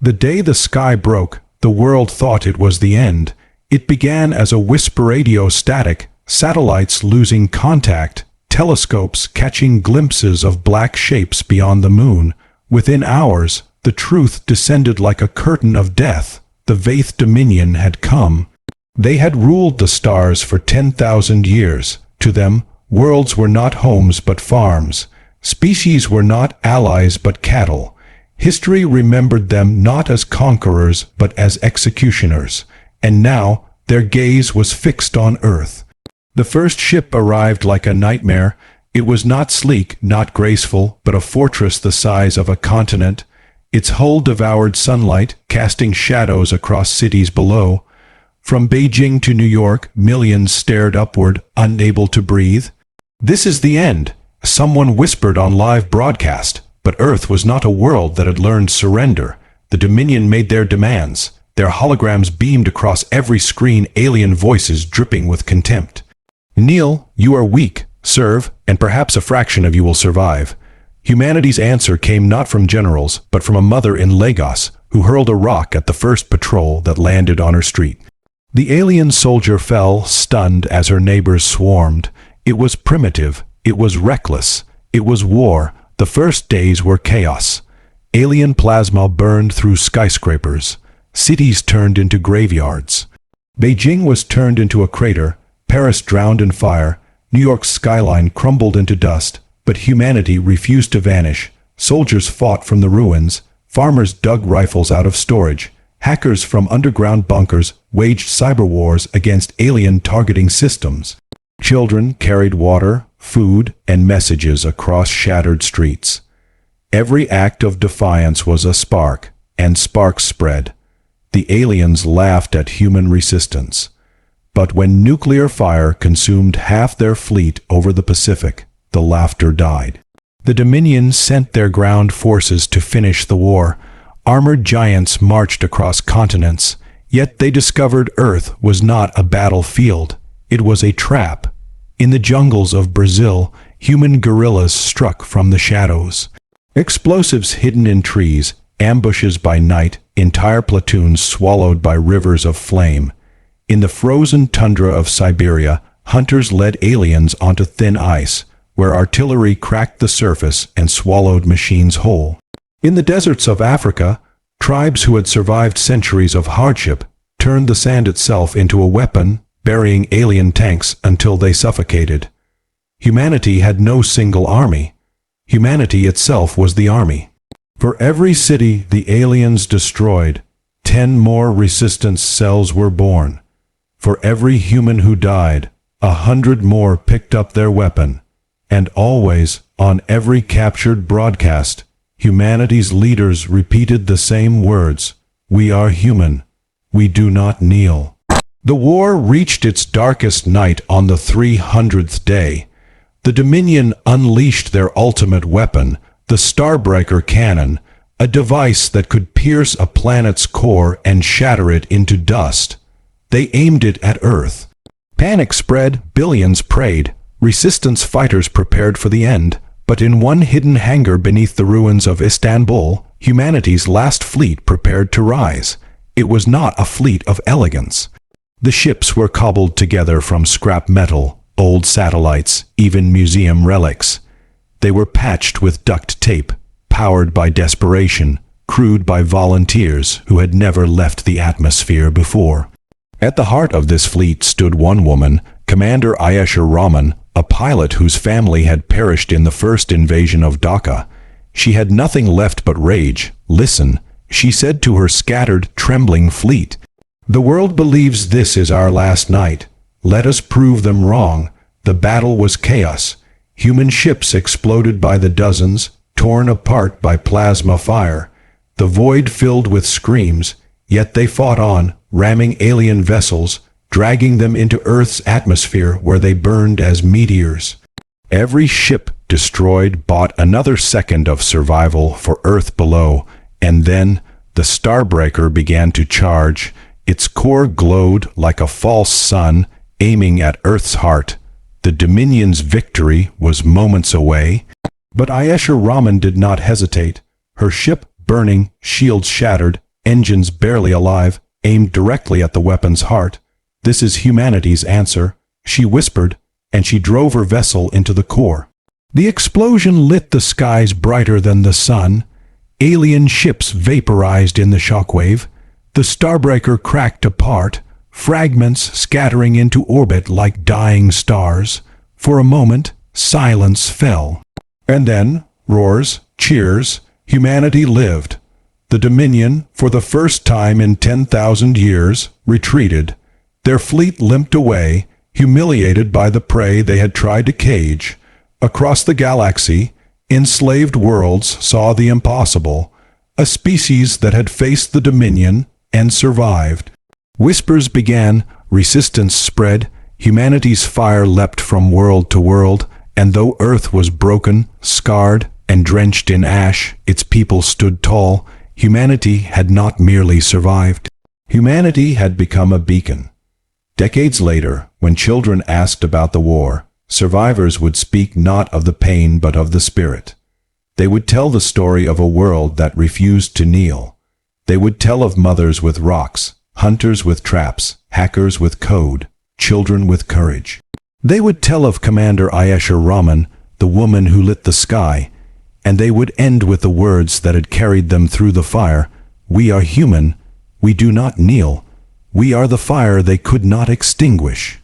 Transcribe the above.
The day the sky broke, the world thought it was the end. It began as a whisper, radio static, satellites losing contact, telescopes catching glimpses of black shapes beyond the moon. Within hours, the truth descended like a curtain of death. The Vaith Dominion had come. They had ruled the stars for 10,000 years. To them, worlds were not homes but farms. Species were not allies but cattle. History remembered them not as conquerors but as executioners. And now, their gaze was fixed on Earth. The first ship arrived like a nightmare. It was not sleek, not graceful, but a fortress the size of a continent. Its hull devoured sunlight, casting shadows across cities below. From Beijing to New York, millions stared upward, unable to breathe. "This is the end," someone whispered on live broadcast. But Earth was not a world that had learned surrender. The Dominion made their demands. Their holograms beamed across every screen, alien voices dripping with contempt. "Kneel, you are weak. Serve, and perhaps a fraction of you will survive." Humanity's answer came not from generals, but from a mother in Lagos, who hurled a rock at the first patrol that landed on her street. The alien soldier fell, stunned, as her neighbors swarmed. It was primitive. It was reckless. It was war. The first days were chaos. Alien plasma burned through skyscrapers. Cities turned into graveyards. Beijing was turned into a crater. Paris drowned in fire. New York's skyline crumbled into dust. But humanity refused to vanish. Soldiers fought from the ruins. Farmers dug rifles out of storage. Hackers from underground bunkers waged cyber wars against alien targeting systems. Children carried water, food, and messages across shattered streets. Every act of defiance was a spark, and sparks spread. The aliens laughed at human resistance. But when nuclear fire consumed half their fleet over the Pacific, the laughter died. The Dominion sent their ground forces to finish the war. Armored giants marched across continents, yet they discovered Earth was not a battlefield. It was a trap. In the jungles of Brazil, human guerrillas struck from the shadows. Explosives hidden in trees, ambushes by night, entire platoons swallowed by rivers of flame. In the frozen tundra of Siberia, hunters led aliens onto thin ice, where artillery cracked the surface and swallowed machines whole. In the deserts of Africa, tribes who had survived centuries of hardship turned the sand itself into a weapon, burying alien tanks until they suffocated. Humanity had no single army. Humanity itself was the army. For every city the aliens destroyed, 10 more resistance cells were born. For every human who died, 100 more picked up their weapon. And always, on every captured broadcast, humanity's leaders repeated the same words: "We are human. We do not kneel." The war reached its darkest night on the 300th day. The Dominion unleashed their ultimate weapon, the Starbreaker cannon, a device that could pierce a planet's core and shatter it into dust. They aimed it at Earth. Panic spread, billions prayed. Resistance fighters prepared for the end. But in one hidden hangar beneath the ruins of Istanbul, humanity's last fleet prepared to rise. It was not a fleet of elegance. The ships were cobbled together from scrap metal, old satellites, even museum relics. They were patched with duct tape, powered by desperation, crewed by volunteers who had never left the atmosphere before. At the heart of this fleet stood one woman, Commander Ayesha Rahman, a pilot whose family had perished in the first invasion of Dhaka. She had nothing left but rage. "Listen," she said to her scattered, trembling fleet. "The world believes this is our last night. Let us prove them wrong." The battle was chaos. Human ships exploded by the dozens, torn apart by plasma fire. The void filled with screams, yet they fought on, ramming alien vessels, dragging them into Earth's atmosphere where they burned as meteors. Every ship destroyed bought another second of survival for Earth below, and then the Starbreaker began to charge. Its core glowed like a false sun, aiming at Earth's heart. The Dominion's victory was moments away, but Ayesha Rahman did not hesitate. Her ship burning, shields shattered, engines barely alive, aimed directly at the weapon's heart. "This is humanity's answer," she whispered, and she drove her vessel into the core. The explosion lit the skies brighter than the sun. Alien ships vaporized in the shockwave. The starbreaker cracked apart, fragments scattering into orbit like dying stars. For a moment, silence fell. And then, roars, cheers, humanity lived. The Dominion, for the first time in 10,000 years, retreated. Their fleet limped away, humiliated by the prey they had tried to cage. Across the galaxy, enslaved worlds saw the impossible, a species that had faced the Dominion and survived. Whispers began, resistance spread, humanity's fire leapt from world to world, and though Earth was broken, scarred, and drenched in ash, its people stood tall. Humanity had not merely survived. Humanity had become a beacon. Decades later, when children asked about the war, survivors would speak not of the pain but of the spirit. They would tell the story of a world that refused to kneel. They would tell of mothers with rocks, hunters with traps, hackers with code, children with courage. They would tell of Commander Ayesha Rahman, the woman who lit the sky, and they would end with the words that had carried them through the fire. "We are human. We do not kneel. We are the fire they could not extinguish."